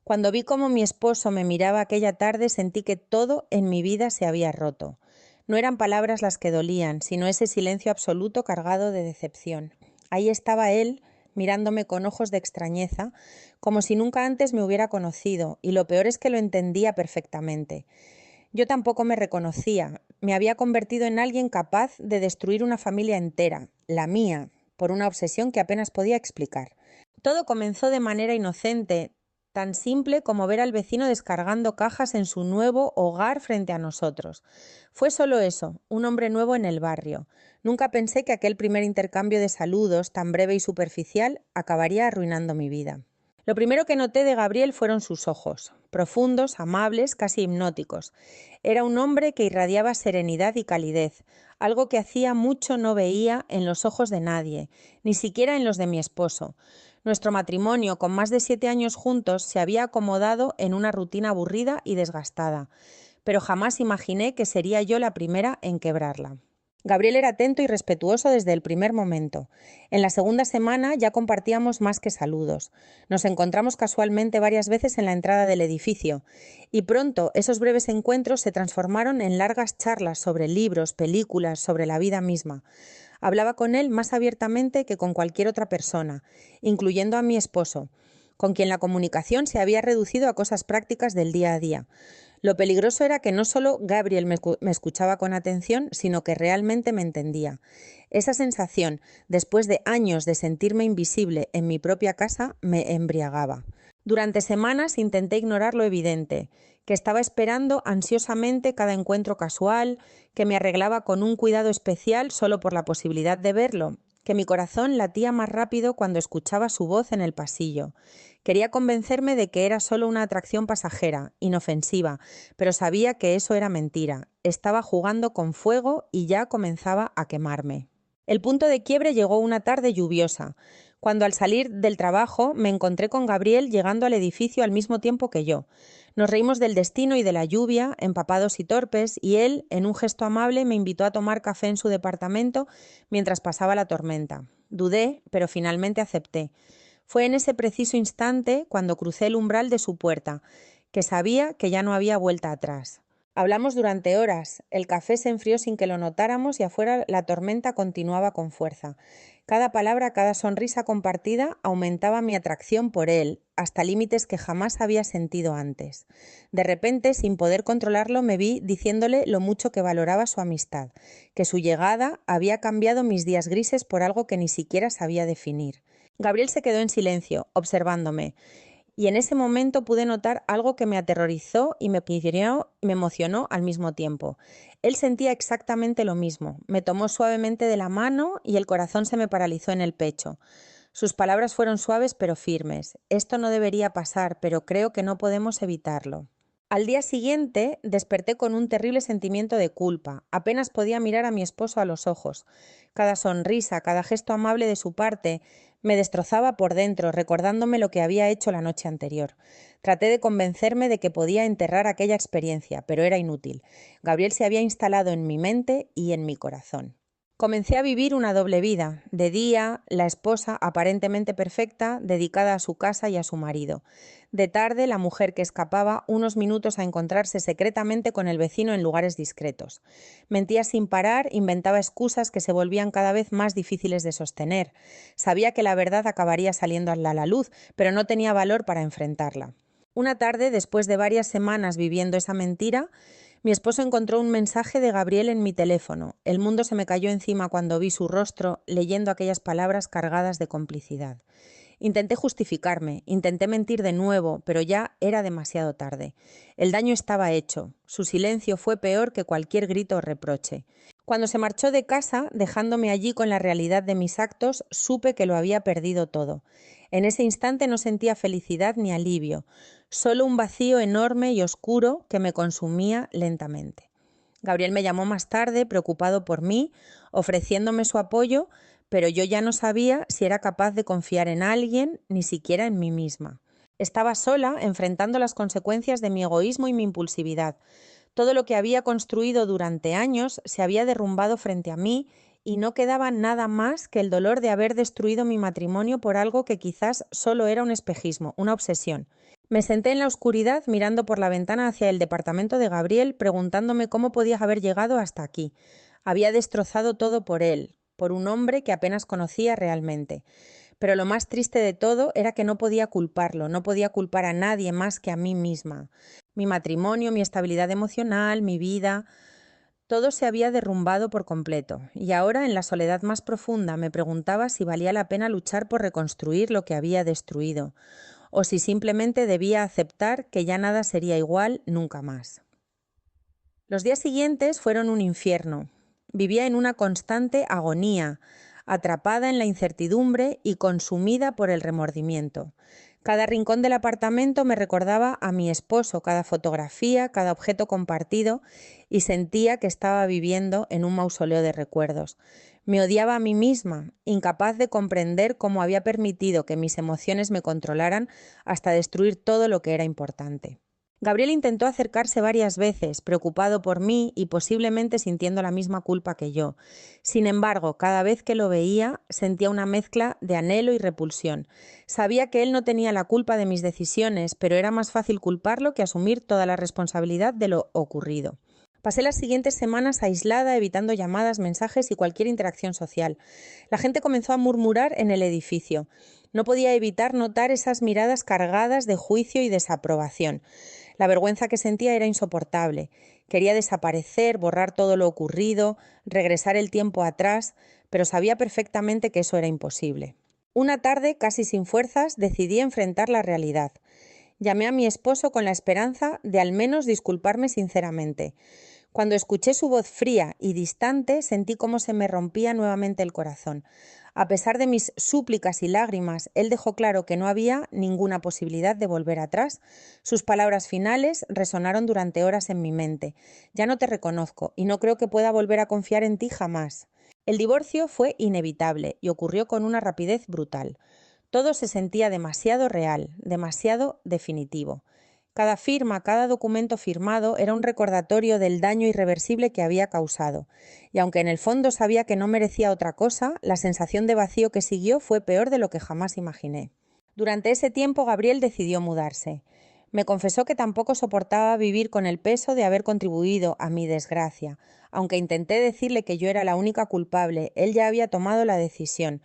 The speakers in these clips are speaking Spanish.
Cuando vi cómo mi esposo me miraba aquella tarde, sentí que todo en mi vida se había roto. No eran palabras las que dolían, sino ese silencio absoluto cargado de decepción. Ahí estaba él, mirándome con ojos de extrañeza, como si nunca antes me hubiera conocido, y lo peor es que lo entendía perfectamente. Yo tampoco me reconocía, me había convertido en alguien capaz de destruir una familia entera, la mía, por una obsesión que apenas podía explicar. Todo comenzó de manera inocente, tan simple como ver al vecino descargando cajas en su nuevo hogar frente a nosotros. Fue solo eso, un hombre nuevo en el barrio. Nunca pensé que aquel primer intercambio de saludos, tan breve y superficial, acabaría arruinando mi vida. Lo primero que noté de Gabriel fueron sus ojos, profundos, amables, casi hipnóticos. Era un hombre que irradiaba serenidad y calidez, algo que hacía mucho no veía en los ojos de nadie, ni siquiera en los de mi esposo. Nuestro matrimonio, con más de 7 años juntos, se había acomodado en una rutina aburrida y desgastada, pero jamás imaginé que sería yo la primera en quebrarla. Gabriel era atento y respetuoso desde el primer momento. En la segunda semana ya compartíamos más que saludos. Nos encontramos casualmente varias veces en la entrada del edificio y pronto esos breves encuentros se transformaron en largas charlas sobre libros, películas, sobre la vida misma. Hablaba con él más abiertamente que con cualquier otra persona, incluyendo a mi esposo, con quien la comunicación se había reducido a cosas prácticas del día a día. Lo peligroso era que no solo Gabriel me escuchaba con atención, sino que realmente me entendía. Esa sensación, después de años de sentirme invisible en mi propia casa, me embriagaba. Durante semanas intenté ignorar lo evidente, que estaba esperando ansiosamente cada encuentro casual, que me arreglaba con un cuidado especial solo por la posibilidad de verlo, que mi corazón latía más rápido cuando escuchaba su voz en el pasillo. Quería convencerme de que era solo una atracción pasajera, inofensiva, pero sabía que eso era mentira. Estaba jugando con fuego y ya comenzaba a quemarme. El punto de quiebre llegó una tarde lluviosa, cuando al salir del trabajo me encontré con Gabriel llegando al edificio al mismo tiempo que yo. Nos reímos del destino y de la lluvia, empapados y torpes, y él, en un gesto amable, me invitó a tomar café en su departamento mientras pasaba la tormenta. Dudé, pero finalmente acepté. Fue en ese preciso instante, cuando crucé el umbral de su puerta, que sabía que ya no había vuelta atrás. Hablamos durante horas, el café se enfrió sin que lo notáramos y afuera la tormenta continuaba con fuerza. Cada palabra, cada sonrisa compartida aumentaba mi atracción por él, hasta límites que jamás había sentido antes. De repente, sin poder controlarlo, me vi diciéndole lo mucho que valoraba su amistad, que su llegada había cambiado mis días grises por algo que ni siquiera sabía definir. Gabriel se quedó en silencio, observándome, y en ese momento pude notar algo que me aterrorizó y me emocionó al mismo tiempo. Él sentía exactamente lo mismo. Me tomó suavemente de la mano y el corazón se me paralizó en el pecho. Sus palabras fueron suaves pero firmes. Esto no debería pasar, pero creo que no podemos evitarlo. Al día siguiente desperté con un terrible sentimiento de culpa. Apenas podía mirar a mi esposo a los ojos. Cada sonrisa, cada gesto amable de su parte me destrozaba por dentro, recordándome lo que había hecho la noche anterior. Traté de convencerme de que podía enterrar aquella experiencia, pero era inútil. Gabriel se había instalado en mi mente y en mi corazón. Comencé a vivir una doble vida. De día, la esposa aparentemente perfecta, dedicada a su casa y a su marido. De tarde, la mujer que escapaba unos minutos a encontrarse secretamente con el vecino en lugares discretos. Mentía sin parar, inventaba excusas que se volvían cada vez más difíciles de sostener. Sabía que la verdad acabaría saliendo a la luz, pero no tenía valor para enfrentarla. Una tarde, después de varias semanas viviendo esa mentira, mi esposo encontró un mensaje de Gabriel en mi teléfono. El mundo se me cayó encima cuando vi su rostro leyendo aquellas palabras cargadas de complicidad. Intenté justificarme, intenté mentir de nuevo, pero ya era demasiado tarde. El daño estaba hecho. Su silencio fue peor que cualquier grito o reproche. Cuando se marchó de casa, dejándome allí con la realidad de mis actos, supe que lo había perdido todo. En ese instante no sentía felicidad ni alivio, solo un vacío enorme y oscuro que me consumía lentamente. Gabriel me llamó más tarde, preocupado por mí, ofreciéndome su apoyo, pero yo ya no sabía si era capaz de confiar en alguien, ni siquiera en mí misma. Estaba sola, enfrentando las consecuencias de mi egoísmo y mi impulsividad. Todo lo que había construido durante años se había derrumbado frente a mí y no quedaba nada más que el dolor de haber destruido mi matrimonio por algo que quizás solo era un espejismo, una obsesión. Me senté en la oscuridad mirando por la ventana hacia el departamento de Gabriel, preguntándome cómo podía haber llegado hasta aquí. Había destrozado todo por él, por un hombre que apenas conocía realmente. Pero lo más triste de todo era que no podía culparlo, no podía culpar a nadie más que a mí misma. Mi matrimonio, mi estabilidad emocional, mi vida, todo se había derrumbado por completo. Y ahora, en la soledad más profunda, me preguntaba si valía la pena luchar por reconstruir lo que había destruido, o si simplemente debía aceptar que ya nada sería igual nunca más. Los días siguientes fueron un infierno. Vivía en una constante agonía, atrapada en la incertidumbre y consumida por el remordimiento. Cada rincón del apartamento me recordaba a mi esposo, cada fotografía, cada objeto compartido, y sentía que estaba viviendo en un mausoleo de recuerdos. Me odiaba a mí misma, incapaz de comprender cómo había permitido que mis emociones me controlaran hasta destruir todo lo que era importante. Gabriel intentó acercarse varias veces, preocupado por mí y posiblemente sintiendo la misma culpa que yo. Sin embargo, cada vez que lo veía, sentía una mezcla de anhelo y repulsión. Sabía que él no tenía la culpa de mis decisiones, pero era más fácil culparlo que asumir toda la responsabilidad de lo ocurrido. Pasé las siguientes semanas aislada, evitando llamadas, mensajes y cualquier interacción social. La gente comenzó a murmurar en el edificio. No podía evitar notar esas miradas cargadas de juicio y desaprobación. La vergüenza que sentía era insoportable. Quería desaparecer, borrar todo lo ocurrido, regresar el tiempo atrás, pero sabía perfectamente que eso era imposible. Una tarde, casi sin fuerzas, decidí enfrentar la realidad. Llamé a mi esposo con la esperanza de al menos disculparme sinceramente. Cuando escuché su voz fría y distante, sentí cómo se me rompía nuevamente el corazón. A pesar de mis súplicas y lágrimas, él dejó claro que no había ninguna posibilidad de volver atrás. Sus palabras finales resonaron durante horas en mi mente. Ya no te reconozco y no creo que pueda volver a confiar en ti jamás. El divorcio fue inevitable y ocurrió con una rapidez brutal. Todo se sentía demasiado real, demasiado definitivo. Cada firma, cada documento firmado era un recordatorio del daño irreversible que había causado, y aunque en el fondo sabía que no merecía otra cosa, la sensación de vacío que siguió fue peor de lo que jamás imaginé. Durante ese tiempo Gabriel decidió mudarse. Me confesó que tampoco soportaba vivir con el peso de haber contribuido a mi desgracia. Aunque intenté decirle que yo era la única culpable, él ya había tomado la decisión.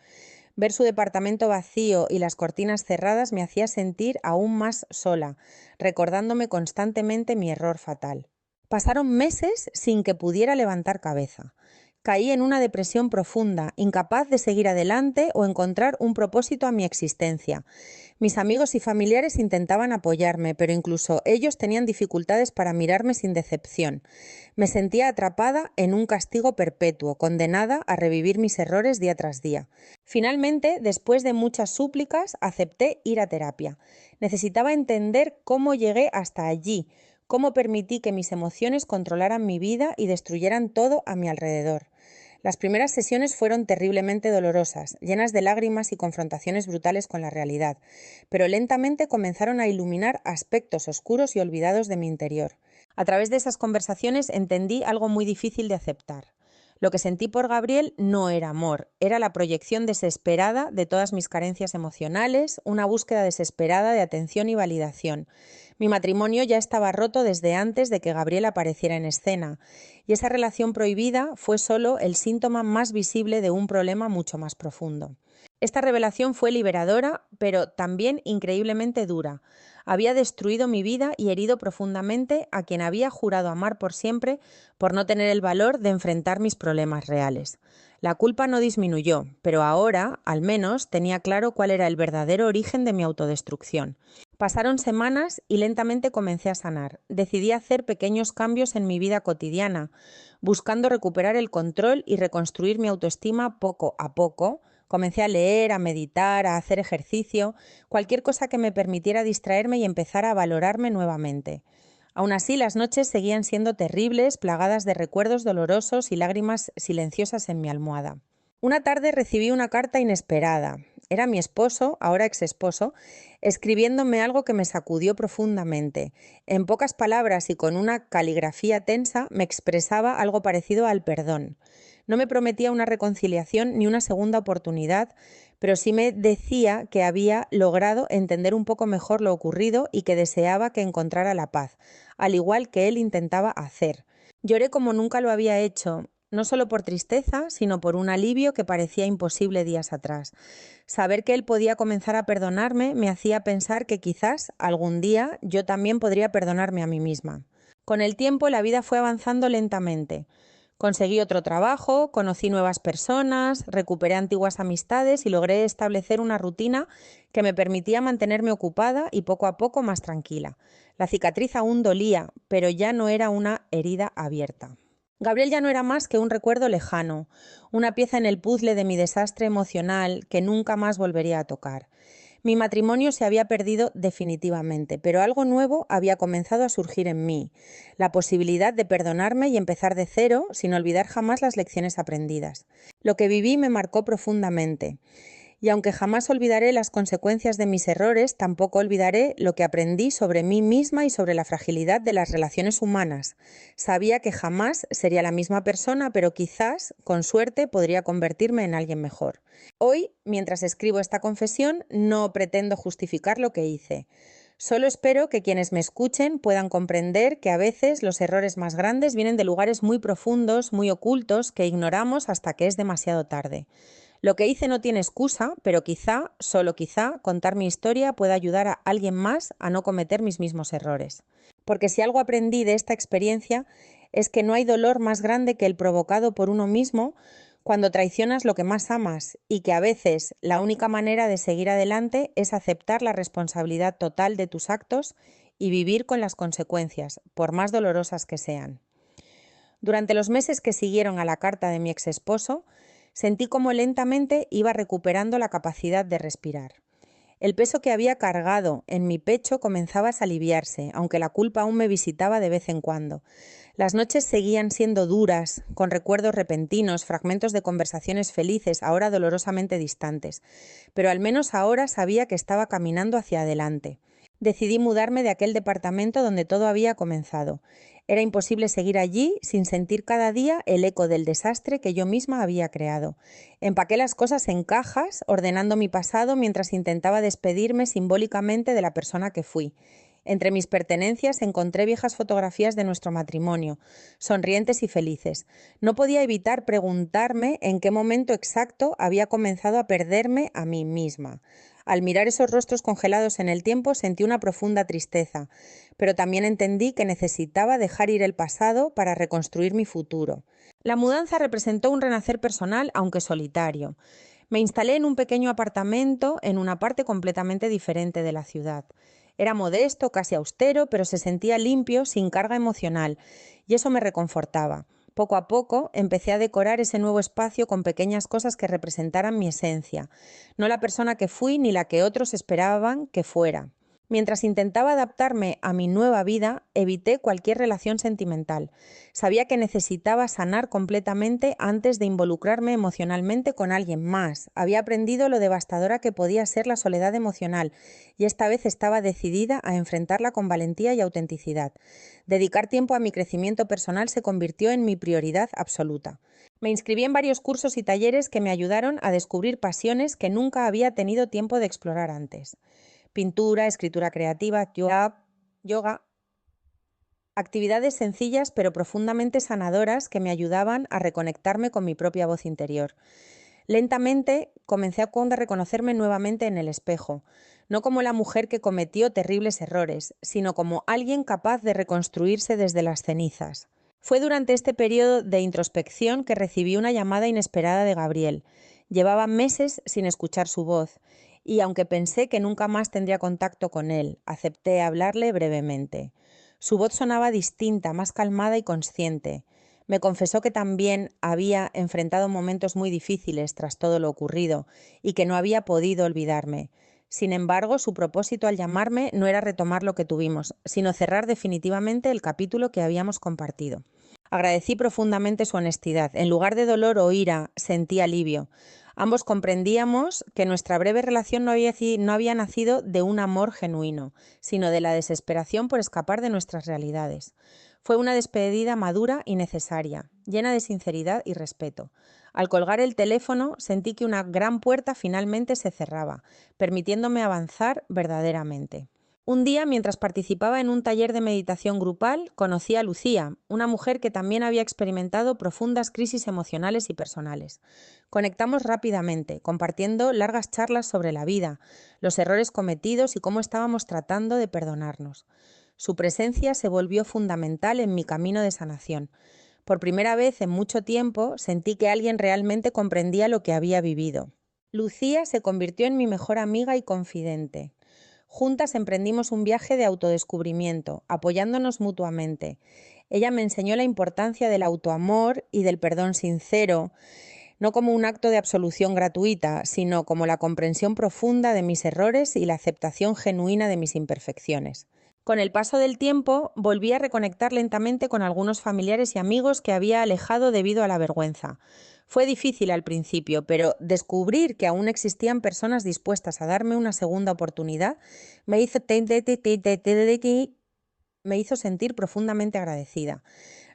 Ver su departamento vacío y las cortinas cerradas me hacía sentir aún más sola, recordándome constantemente mi error fatal. Pasaron meses sin que pudiera levantar cabeza. Caí en una depresión profunda, incapaz de seguir adelante o encontrar un propósito a mi existencia. Mis amigos y familiares intentaban apoyarme, pero incluso ellos tenían dificultades para mirarme sin decepción. Me sentía atrapada en un castigo perpetuo, condenada a revivir mis errores día tras día. Finalmente, después de muchas súplicas, acepté ir a terapia. Necesitaba entender cómo llegué hasta allí, cómo permití que mis emociones controlaran mi vida y destruyeran todo a mi alrededor. Las primeras sesiones fueron terriblemente dolorosas, llenas de lágrimas y confrontaciones brutales con la realidad, pero lentamente comenzaron a iluminar aspectos oscuros y olvidados de mi interior. A través de esas conversaciones entendí algo muy difícil de aceptar. Lo que sentí por Gabriel no era amor, era la proyección desesperada de todas mis carencias emocionales, una búsqueda desesperada de atención y validación. Mi matrimonio ya estaba roto desde antes de que Gabriel apareciera en escena, y esa relación prohibida fue solo el síntoma más visible de un problema mucho más profundo. Esta revelación fue liberadora, pero también increíblemente dura. Había destruido mi vida y herido profundamente a quien había jurado amar por siempre por no tener el valor de enfrentar mis problemas reales. La culpa no disminuyó, pero ahora, al menos, tenía claro cuál era el verdadero origen de mi autodestrucción. Pasaron semanas y lentamente comencé a sanar. Decidí hacer pequeños cambios en mi vida cotidiana, buscando recuperar el control y reconstruir mi autoestima poco a poco. Comencé a leer, a meditar, a hacer ejercicio, cualquier cosa que me permitiera distraerme y empezar a valorarme nuevamente. Aún así, las noches seguían siendo terribles, plagadas de recuerdos dolorosos y lágrimas silenciosas en mi almohada. Una tarde recibí una carta inesperada. Era mi esposo, ahora exesposo, escribiéndome algo que me sacudió profundamente. En pocas palabras y con una caligrafía tensa me expresaba algo parecido al perdón. No me prometía una reconciliación ni una segunda oportunidad, pero sí me decía que había logrado entender un poco mejor lo ocurrido y que deseaba que encontrara la paz, al igual que él intentaba hacer. Lloré como nunca lo había hecho, no solo por tristeza, sino por un alivio que parecía imposible días atrás. Saber que él podía comenzar a perdonarme me hacía pensar que quizás algún día yo también podría perdonarme a mí misma. Con el tiempo la vida fue avanzando lentamente. Conseguí otro trabajo, conocí nuevas personas, recuperé antiguas amistades y logré establecer una rutina que me permitía mantenerme ocupada y poco a poco más tranquila. La cicatriz aún dolía, pero ya no era una herida abierta. Gabriel ya no era más que un recuerdo lejano, una pieza en el puzzle de mi desastre emocional que nunca más volvería a tocar. Mi matrimonio se había perdido definitivamente, pero algo nuevo había comenzado a surgir en mí, la posibilidad de perdonarme y empezar de cero sin olvidar jamás las lecciones aprendidas. Lo que viví me marcó profundamente. Y aunque jamás olvidaré las consecuencias de mis errores, tampoco olvidaré lo que aprendí sobre mí misma y sobre la fragilidad de las relaciones humanas. Sabía que jamás sería la misma persona, pero quizás, con suerte, podría convertirme en alguien mejor. Hoy, mientras escribo esta confesión, no pretendo justificar lo que hice. Solo espero que quienes me escuchen puedan comprender que a veces los errores más grandes vienen de lugares muy profundos, muy ocultos, que ignoramos hasta que es demasiado tarde. Lo que hice no tiene excusa, pero quizá, solo quizá, contar mi historia pueda ayudar a alguien más a no cometer mis mismos errores. Porque si algo aprendí de esta experiencia es que no hay dolor más grande que el provocado por uno mismo cuando traicionas lo que más amas y que a veces la única manera de seguir adelante es aceptar la responsabilidad total de tus actos y vivir con las consecuencias, por más dolorosas que sean. Durante los meses que siguieron a la carta de mi exesposo, sentí como lentamente iba recuperando la capacidad de respirar. El peso que había cargado en mi pecho comenzaba a aliviarse, aunque la culpa aún me visitaba de vez en cuando. Las noches seguían siendo duras, con recuerdos repentinos, fragmentos de conversaciones felices, ahora dolorosamente distantes, pero al menos ahora sabía que estaba caminando hacia adelante. Decidí mudarme de aquel departamento donde todo había comenzado. Era imposible seguir allí sin sentir cada día el eco del desastre que yo misma había creado. Empaqué las cosas en cajas, ordenando mi pasado mientras intentaba despedirme simbólicamente de la persona que fui. Entre mis pertenencias encontré viejas fotografías de nuestro matrimonio, sonrientes y felices. No podía evitar preguntarme en qué momento exacto había comenzado a perderme a mí misma. Al mirar esos rostros congelados en el tiempo sentí una profunda tristeza, pero también entendí que necesitaba dejar ir el pasado para reconstruir mi futuro. La mudanza representó un renacer personal, aunque solitario. Me instalé en un pequeño apartamento en una parte completamente diferente de la ciudad. Era modesto, casi austero, pero se sentía limpio, sin carga emocional, y eso me reconfortaba. Poco a poco empecé a decorar ese nuevo espacio con pequeñas cosas que representaran mi esencia, no la persona que fui ni la que otros esperaban que fuera. Mientras intentaba adaptarme a mi nueva vida, evité cualquier relación sentimental. Sabía que necesitaba sanar completamente antes de involucrarme emocionalmente con alguien más. Había aprendido lo devastadora que podía ser la soledad emocional y esta vez estaba decidida a enfrentarla con valentía y autenticidad. Dedicar tiempo a mi crecimiento personal se convirtió en mi prioridad absoluta. Me inscribí en varios cursos y talleres que me ayudaron a descubrir pasiones que nunca había tenido tiempo de explorar antes. Pintura, escritura creativa, yoga, actividades sencillas pero profundamente sanadoras que me ayudaban a reconectarme con mi propia voz interior. Lentamente comencé a reconocerme nuevamente en el espejo, no como la mujer que cometió terribles errores, sino como alguien capaz de reconstruirse desde las cenizas. Fue durante este periodo de introspección que recibí una llamada inesperada de Gabriel. Llevaba meses sin escuchar su voz, y aunque pensé que nunca más tendría contacto con él, acepté hablarle brevemente. Su voz sonaba distinta, más calmada y consciente. Me confesó que también había enfrentado momentos muy difíciles tras todo lo ocurrido y que no había podido olvidarme. Sin embargo, su propósito al llamarme no era retomar lo que tuvimos, sino cerrar definitivamente el capítulo que habíamos compartido. Agradecí profundamente su honestidad. En lugar de dolor o ira, sentí alivio. Ambos comprendíamos que nuestra breve relación no había nacido de un amor genuino, sino de la desesperación por escapar de nuestras realidades. Fue una despedida madura y necesaria, llena de sinceridad y respeto. Al colgar el teléfono sentí que una gran puerta finalmente se cerraba, permitiéndome avanzar verdaderamente. Un día, mientras participaba en un taller de meditación grupal, conocí a Lucía, una mujer que también había experimentado profundas crisis emocionales y personales. Conectamos rápidamente, compartiendo largas charlas sobre la vida, los errores cometidos y cómo estábamos tratando de perdonarnos. Su presencia se volvió fundamental en mi camino de sanación. Por primera vez en mucho tiempo sentí que alguien realmente comprendía lo que había vivido. Lucía se convirtió en mi mejor amiga y confidente. Juntas emprendimos un viaje de autodescubrimiento, apoyándonos mutuamente. Ella me enseñó la importancia del autoamor y del perdón sincero, no como un acto de absolución gratuita, sino como la comprensión profunda de mis errores y la aceptación genuina de mis imperfecciones. Con el paso del tiempo, volví a reconectar lentamente con algunos familiares y amigos que había alejado debido a la vergüenza. Fue difícil al principio, pero descubrir que aún existían personas dispuestas a darme una segunda oportunidad me hizo sentir profundamente agradecida.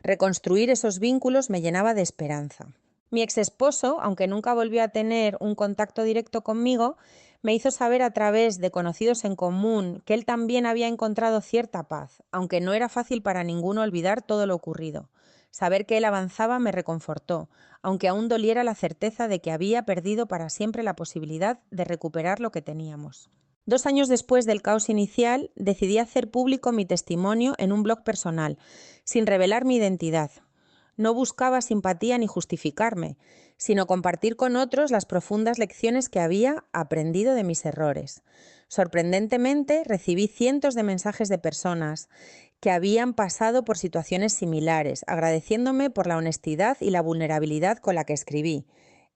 Reconstruir esos vínculos me llenaba de esperanza. Mi exesposo, aunque nunca volvió a tener un contacto directo conmigo, me hizo saber a través de conocidos en común que él también había encontrado cierta paz, aunque no era fácil para ninguno olvidar todo lo ocurrido. Saber que él avanzaba me reconfortó, aunque aún doliera la certeza de que había perdido para siempre la posibilidad de recuperar lo que teníamos. 2 años después del caos inicial, decidí hacer público mi testimonio en un blog personal, sin revelar mi identidad. No buscaba simpatía ni justificarme, sino compartir con otros las profundas lecciones que había aprendido de mis errores. Sorprendentemente, recibí cientos de mensajes de personas que habían pasado por situaciones similares, agradeciéndome por la honestidad y la vulnerabilidad con la que escribí.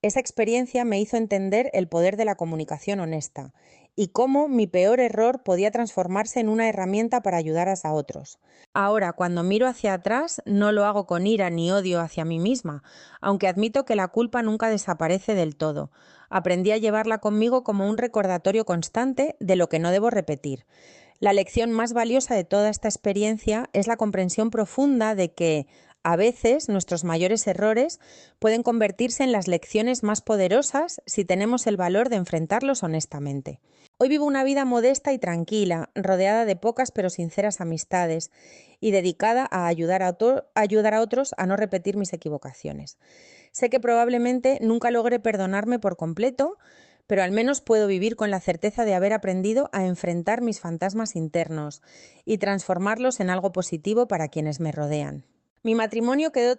Esa experiencia me hizo entender el poder de la comunicación honesta y cómo mi peor error podía transformarse en una herramienta para ayudar a otros. Ahora, cuando miro hacia atrás, no lo hago con ira ni odio hacia mí misma, aunque admito que la culpa nunca desaparece del todo. Aprendí a llevarla conmigo como un recordatorio constante de lo que no debo repetir. La lección más valiosa de toda esta experiencia es la comprensión profunda de que, a veces, nuestros mayores errores pueden convertirse en las lecciones más poderosas si tenemos el valor de enfrentarlos honestamente. Hoy vivo una vida modesta y tranquila, rodeada de pocas pero sinceras amistades y dedicada a ayudar a otros a no repetir mis equivocaciones. Sé que probablemente nunca logre perdonarme por completo, pero al menos puedo vivir con la certeza de haber aprendido a enfrentar mis fantasmas internos y transformarlos en algo positivo para quienes me rodean. Mi matrimonio quedó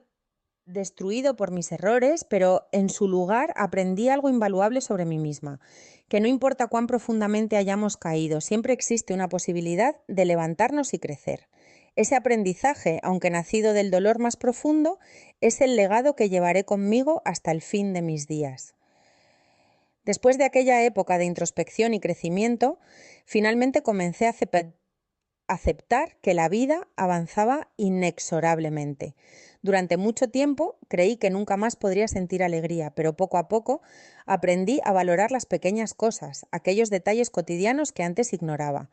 destruido por mis errores, pero en su lugar aprendí algo invaluable sobre mí misma, que no importa cuán profundamente hayamos caído, siempre existe una posibilidad de levantarnos y crecer. Ese aprendizaje, aunque nacido del dolor más profundo, es el legado que llevaré conmigo hasta el fin de mis días. Después de aquella época de introspección y crecimiento, finalmente comencé a aceptar que la vida avanzaba inexorablemente. Durante mucho tiempo creí que nunca más podría sentir alegría, pero poco a poco aprendí a valorar las pequeñas cosas, aquellos detalles cotidianos que antes ignoraba.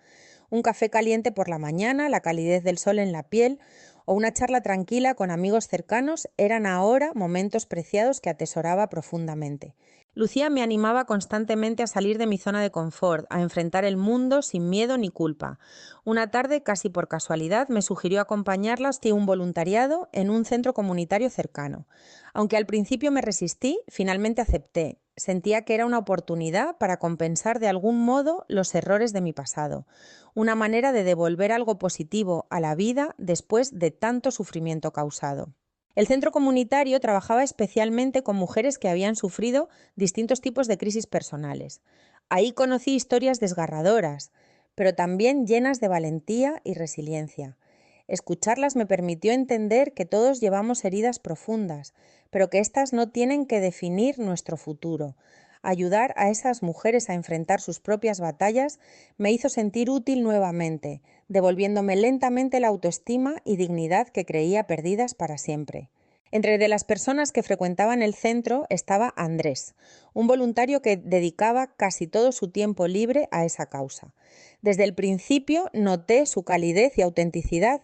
Un café caliente por la mañana, la calidez del sol en la piel o una charla tranquila con amigos cercanos eran ahora momentos preciados que atesoraba profundamente. Lucía me animaba constantemente a salir de mi zona de confort, a enfrentar el mundo sin miedo ni culpa. Una tarde, casi por casualidad, me sugirió acompañarla hasta un voluntariado en un centro comunitario cercano. Aunque al principio me resistí, finalmente acepté. Sentía que era una oportunidad para compensar de algún modo los errores de mi pasado, una manera de devolver algo positivo a la vida después de tanto sufrimiento causado. El centro comunitario trabajaba especialmente con mujeres que habían sufrido distintos tipos de crisis personales. Ahí conocí historias desgarradoras, pero también llenas de valentía y resiliencia. Escucharlas me permitió entender que todos llevamos heridas profundas, pero que éstas no tienen que definir nuestro futuro. Ayudar a esas mujeres a enfrentar sus propias batallas me hizo sentir útil nuevamente, devolviéndome lentamente la autoestima y dignidad que creía perdidas para siempre. Entre de las personas que frecuentaban el centro estaba Andrés, un voluntario que dedicaba casi todo su tiempo libre a esa causa. Desde el principio noté su calidez y autenticidad.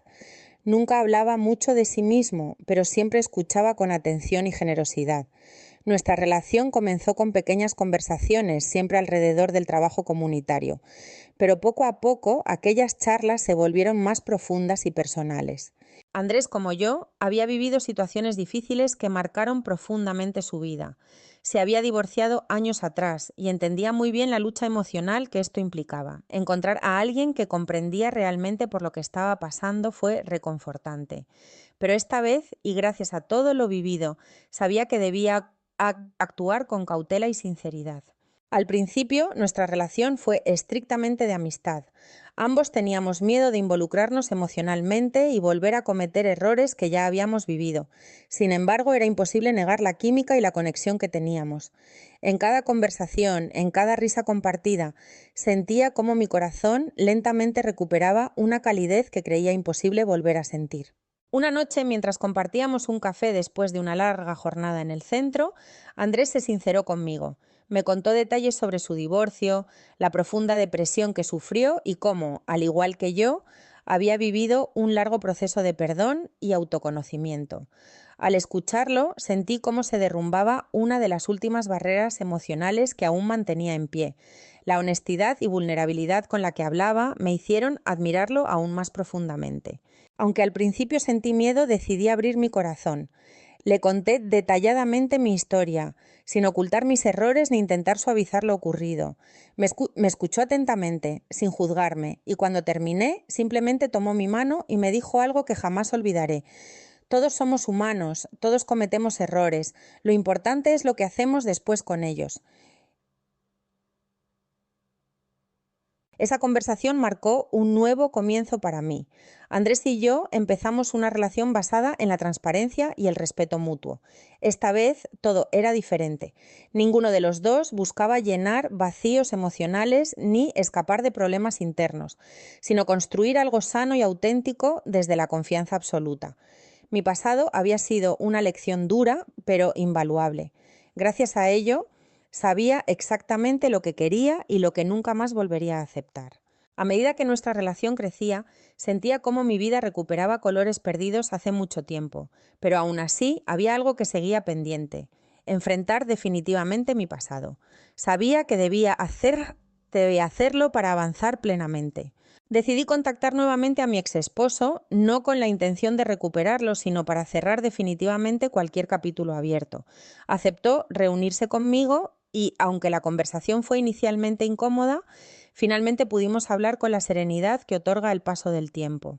Nunca hablaba mucho de sí mismo, pero siempre escuchaba con atención y generosidad. Nuestra relación comenzó con pequeñas conversaciones, siempre alrededor del trabajo comunitario, pero poco a poco aquellas charlas se volvieron más profundas y personales. Andrés, como yo, había vivido situaciones difíciles que marcaron profundamente su vida. Se había divorciado años atrás y entendía muy bien la lucha emocional que esto implicaba. Encontrar a alguien que comprendía realmente por lo que estaba pasando fue reconfortante. Pero esta vez, y gracias a todo lo vivido, sabía que debía actuar con cautela y sinceridad. Al principio, nuestra relación fue estrictamente de amistad. Ambos teníamos miedo de involucrarnos emocionalmente y volver a cometer errores que ya habíamos vivido. Sin embargo, era imposible negar la química y la conexión que teníamos. En cada conversación, en cada risa compartida, sentía cómo mi corazón lentamente recuperaba una calidez que creía imposible volver a sentir. Una noche, mientras compartíamos un café después de una larga jornada en el centro, Andrés se sinceró conmigo. Me contó detalles sobre su divorcio, la profunda depresión que sufrió y cómo, al igual que yo, había vivido un largo proceso de perdón y autoconocimiento. Al escucharlo, sentí cómo se derrumbaba una de las últimas barreras emocionales que aún mantenía en pie. La honestidad y vulnerabilidad con la que hablaba me hicieron admirarlo aún más profundamente. Aunque al principio sentí miedo, decidí abrir mi corazón. Le conté detalladamente mi historia, sin ocultar mis errores ni intentar suavizar lo ocurrido. Me escuchó atentamente, sin juzgarme, y cuando terminé, simplemente tomó mi mano y me dijo algo que jamás olvidaré. Todos somos humanos, todos cometemos errores. Lo importante es lo que hacemos después con ellos. Esa conversación marcó un nuevo comienzo para mí. Andrés y yo empezamos una relación basada en la transparencia y el respeto mutuo. Esta vez todo era diferente. Ninguno de los dos buscaba llenar vacíos emocionales ni escapar de problemas internos, sino construir algo sano y auténtico desde la confianza absoluta. Mi pasado había sido una lección dura, pero invaluable. Gracias a ello, sabía exactamente lo que quería y lo que nunca más volvería a aceptar. A medida que nuestra relación crecía, sentía cómo mi vida recuperaba colores perdidos hace mucho tiempo, pero aún así había algo que seguía pendiente: enfrentar definitivamente mi pasado. Sabía que debía hacerlo para avanzar plenamente. Decidí contactar nuevamente a mi exesposo, no con la intención de recuperarlo, sino para cerrar definitivamente cualquier capítulo abierto. Aceptó reunirse conmigo y, aunque la conversación fue inicialmente incómoda, finalmente pudimos hablar con la serenidad que otorga el paso del tiempo.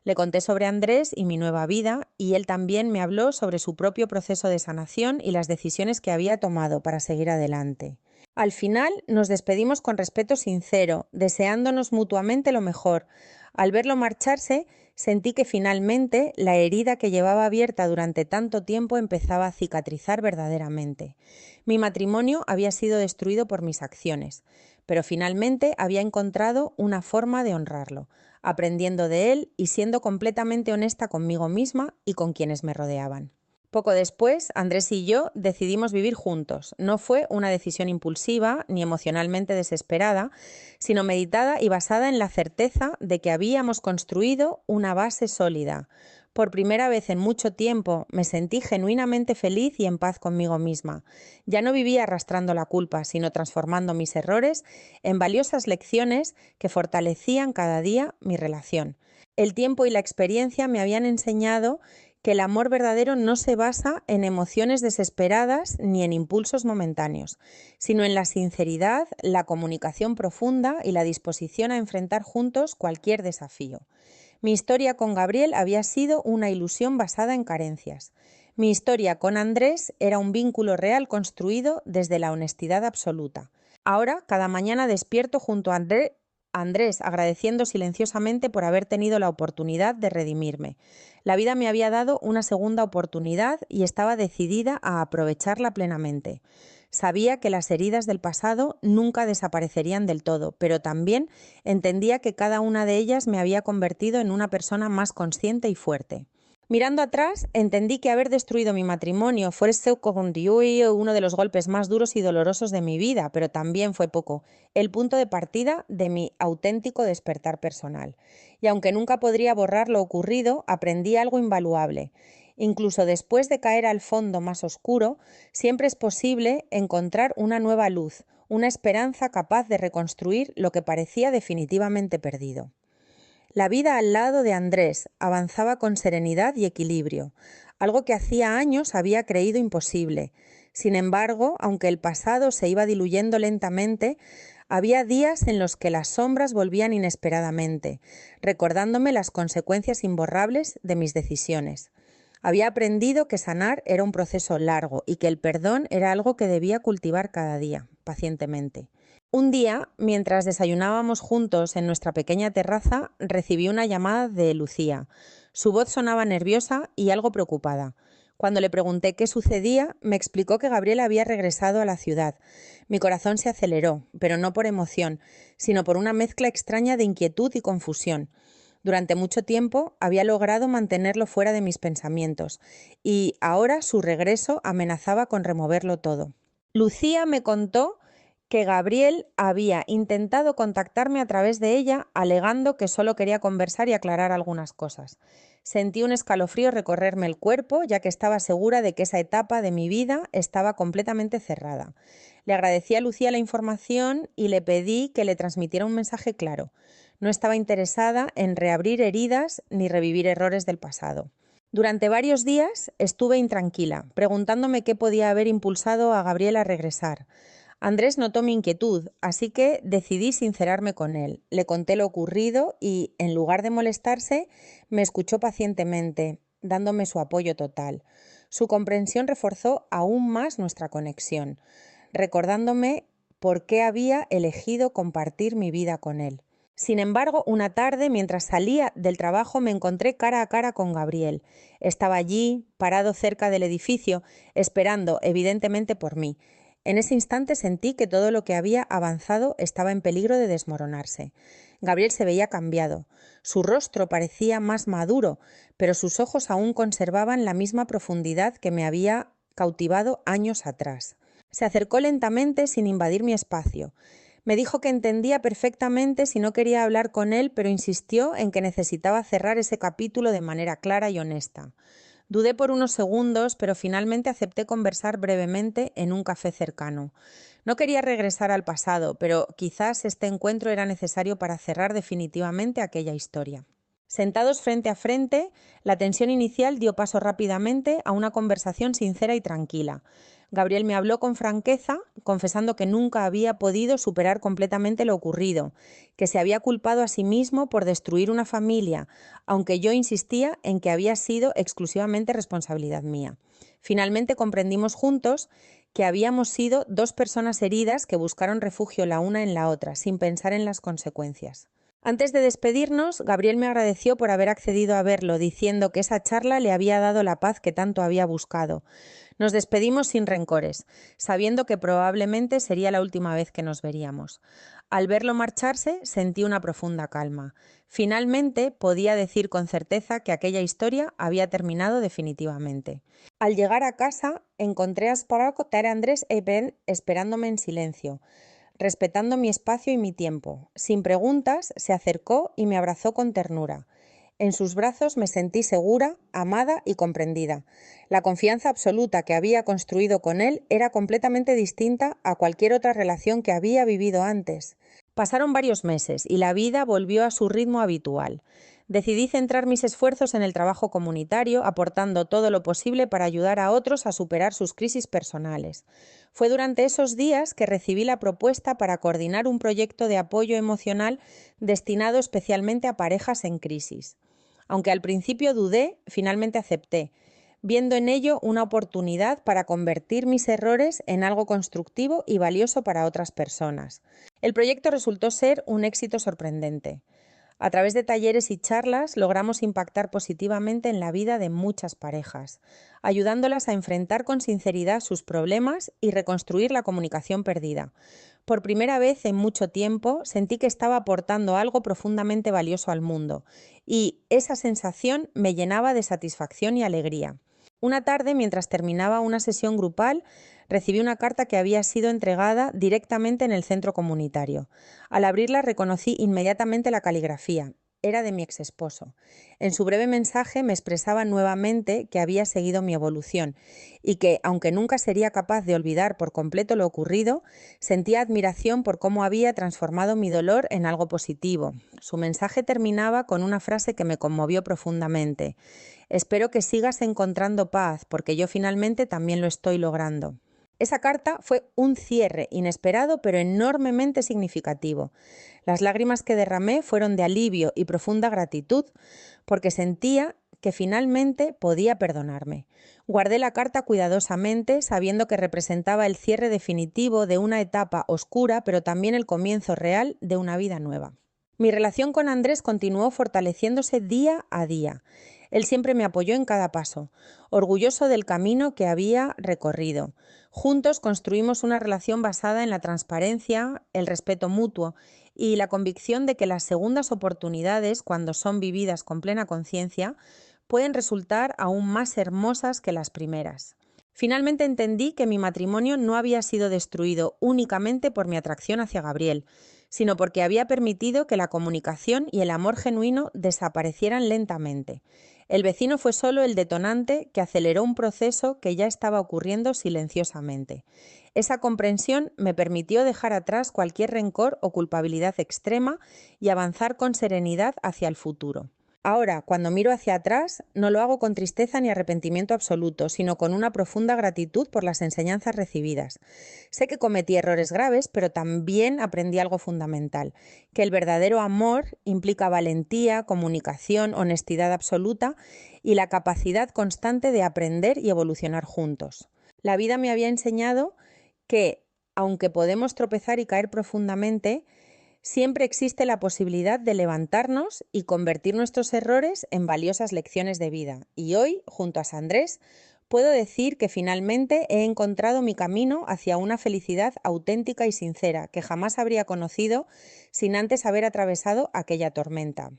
Le conté sobre Andrés y mi nueva vida, y él también me habló sobre su propio proceso de sanación y las decisiones que había tomado para seguir adelante. Al final nos despedimos con respeto sincero, deseándonos mutuamente lo mejor. Al verlo marcharse, sentí que finalmente la herida que llevaba abierta durante tanto tiempo empezaba a cicatrizar verdaderamente. Mi matrimonio había sido destruido por mis acciones, pero finalmente había encontrado una forma de honrarlo, aprendiendo de él y siendo completamente honesta conmigo misma y con quienes me rodeaban. Poco después, Andrés y yo decidimos vivir juntos. No fue una decisión impulsiva ni emocionalmente desesperada, sino meditada y basada en la certeza de que habíamos construido una base sólida. Por primera vez en mucho tiempo me sentí genuinamente feliz y en paz conmigo misma. Ya no vivía arrastrando la culpa, sino transformando mis errores en valiosas lecciones que fortalecían cada día mi relación. El tiempo y la experiencia me habían enseñado que el amor verdadero no se basa en emociones desesperadas ni en impulsos momentáneos, sino en la sinceridad, la comunicación profunda y la disposición a enfrentar juntos cualquier desafío. Mi historia con Gabriel había sido una ilusión basada en carencias. Mi historia con Andrés era un vínculo real construido desde la honestidad absoluta. Ahora, cada mañana despierto junto a Andrés, agradeciendo silenciosamente por haber tenido la oportunidad de redimirme. La vida me había dado una segunda oportunidad y estaba decidida a aprovecharla plenamente. Sabía que las heridas del pasado nunca desaparecerían del todo, pero también entendía que cada una de ellas me había convertido en una persona más consciente y fuerte. Mirando atrás, entendí que haber destruido mi matrimonio fue uno de los golpes más duros y dolorosos de mi vida, pero también fue poco, el punto de partida de mi auténtico despertar personal. Y aunque nunca podría borrar lo ocurrido, aprendí algo invaluable. Incluso después de caer al fondo más oscuro, siempre es posible encontrar una nueva luz, una esperanza capaz de reconstruir lo que parecía definitivamente perdido. La vida al lado de Andrés avanzaba con serenidad y equilibrio, algo que hacía años había creído imposible. Sin embargo, aunque el pasado se iba diluyendo lentamente, había días en los que las sombras volvían inesperadamente, recordándome las consecuencias imborrables de mis decisiones. Había aprendido que sanar era un proceso largo y que el perdón era algo que debía cultivar cada día, pacientemente. Un día, mientras desayunábamos juntos en nuestra pequeña terraza, recibí una llamada de Lucía. Su voz sonaba nerviosa y algo preocupada. Cuando le pregunté qué sucedía, me explicó que Gabriel había regresado a la ciudad. Mi corazón se aceleró, pero no por emoción, sino por una mezcla extraña de inquietud y confusión. Durante mucho tiempo había logrado mantenerlo fuera de mis pensamientos, y ahora su regreso amenazaba con removerlo todo. Lucía me contó que Gabriel había intentado contactarme a través de ella, alegando que solo quería conversar y aclarar algunas cosas. Sentí un escalofrío recorrerme el cuerpo, ya que estaba segura de que esa etapa de mi vida estaba completamente cerrada. Le agradecí a Lucía la información y le pedí que le transmitiera un mensaje claro. No estaba interesada en reabrir heridas ni revivir errores del pasado. Durante varios días estuve intranquila, preguntándome qué podía haber impulsado a Gabriel a regresar. Andrés notó mi inquietud, así que decidí sincerarme con él. Le conté lo ocurrido y, en lugar de molestarse, me escuchó pacientemente, dándome su apoyo total. Su comprensión reforzó aún más nuestra conexión, recordándome por qué había elegido compartir mi vida con él. Sin embargo, una tarde, mientras salía del trabajo, me encontré cara a cara con Gabriel. Estaba allí, parado cerca del edificio, esperando, evidentemente, por mí. En ese instante sentí que todo lo que había avanzado estaba en peligro de desmoronarse. Gabriel se veía cambiado. Su rostro parecía más maduro, pero sus ojos aún conservaban la misma profundidad que me había cautivado años atrás. Se acercó lentamente sin invadir mi espacio. Me dijo que entendía perfectamente si no quería hablar con él, pero insistió en que necesitaba cerrar ese capítulo de manera clara y honesta. Dudé por unos segundos, pero finalmente acepté conversar brevemente en un café cercano. No quería regresar al pasado, pero quizás este encuentro era necesario para cerrar definitivamente aquella historia. Sentados frente a frente, la tensión inicial dio paso rápidamente a una conversación sincera y tranquila. Gabriel me habló con franqueza, confesando que nunca había podido superar completamente lo ocurrido, que se había culpado a sí mismo por destruir una familia, aunque yo insistía en que había sido exclusivamente responsabilidad mía. Finalmente comprendimos juntos que habíamos sido dos personas heridas que buscaron refugio la una en la otra, sin pensar en las consecuencias. Antes de despedirnos, Gabriel me agradeció por haber accedido a verlo, diciendo que esa charla le había dado la paz que tanto había buscado. Nos despedimos sin rencores, sabiendo que probablemente sería la última vez que nos veríamos. Al verlo marcharse, sentí una profunda calma. Finalmente, podía decir con certeza que aquella historia había terminado definitivamente. Al llegar a casa, encontré a Sparrow, Andrés e Ben esperándome en silencio, respetando mi espacio y mi tiempo. Sin preguntas, se acercó y me abrazó con ternura. En sus brazos me sentí segura, amada y comprendida. La confianza absoluta que había construido con él era completamente distinta a cualquier otra relación que había vivido antes. Pasaron varios meses y la vida volvió a su ritmo habitual. Decidí centrar mis esfuerzos en el trabajo comunitario, aportando todo lo posible para ayudar a otros a superar sus crisis personales. Fue durante esos días que recibí la propuesta para coordinar un proyecto de apoyo emocional destinado especialmente a parejas en crisis. Aunque al principio dudé, finalmente acepté, viendo en ello una oportunidad para convertir mis errores en algo constructivo y valioso para otras personas. El proyecto resultó ser un éxito sorprendente. A través de talleres y charlas logramos impactar positivamente en la vida de muchas parejas, ayudándolas a enfrentar con sinceridad sus problemas y reconstruir la comunicación perdida. Por primera vez en mucho tiempo sentí que estaba aportando algo profundamente valioso al mundo, y esa sensación me llenaba de satisfacción y alegría. Una tarde, mientras terminaba una sesión grupal, recibí una carta que había sido entregada directamente en el centro comunitario. Al abrirla reconocí inmediatamente la caligrafía. Era de mi exesposo. En su breve mensaje me expresaba nuevamente que había seguido mi evolución y que, aunque nunca sería capaz de olvidar por completo lo ocurrido, sentía admiración por cómo había transformado mi dolor en algo positivo. Su mensaje terminaba con una frase que me conmovió profundamente. Espero que sigas encontrando paz, porque yo finalmente también lo estoy logrando. Esa carta fue un cierre inesperado pero enormemente significativo. Las lágrimas que derramé fueron de alivio y profunda gratitud, porque sentía que finalmente podía perdonarme. Guardé la carta cuidadosamente, sabiendo que representaba el cierre definitivo de una etapa oscura, pero también el comienzo real de una vida nueva. Mi relación con Andrés continuó fortaleciéndose día a día. Él siempre me apoyó en cada paso, orgulloso del camino que había recorrido. Juntos construimos una relación basada en la transparencia, el respeto mutuo y la convicción de que las segundas oportunidades, cuando son vividas con plena conciencia, pueden resultar aún más hermosas que las primeras. Finalmente entendí que mi matrimonio no había sido destruido únicamente por mi atracción hacia Gabriel, sino porque había permitido que la comunicación y el amor genuino desaparecieran lentamente. El vecino fue solo el detonante que aceleró un proceso que ya estaba ocurriendo silenciosamente. Esa comprensión me permitió dejar atrás cualquier rencor o culpabilidad extrema y avanzar con serenidad hacia el futuro. Ahora, cuando miro hacia atrás, no lo hago con tristeza ni arrepentimiento absoluto, sino con una profunda gratitud por las enseñanzas recibidas. Sé que cometí errores graves, pero también aprendí algo fundamental, que el verdadero amor implica valentía, comunicación, honestidad absoluta y la capacidad constante de aprender y evolucionar juntos. La vida me había enseñado que, aunque podemos tropezar y caer profundamente, siempre existe la posibilidad de levantarnos y convertir nuestros errores en valiosas lecciones de vida. Y hoy, junto a Sandrés, puedo decir que finalmente he encontrado mi camino hacia una felicidad auténtica y sincera que jamás habría conocido sin antes haber atravesado aquella tormenta.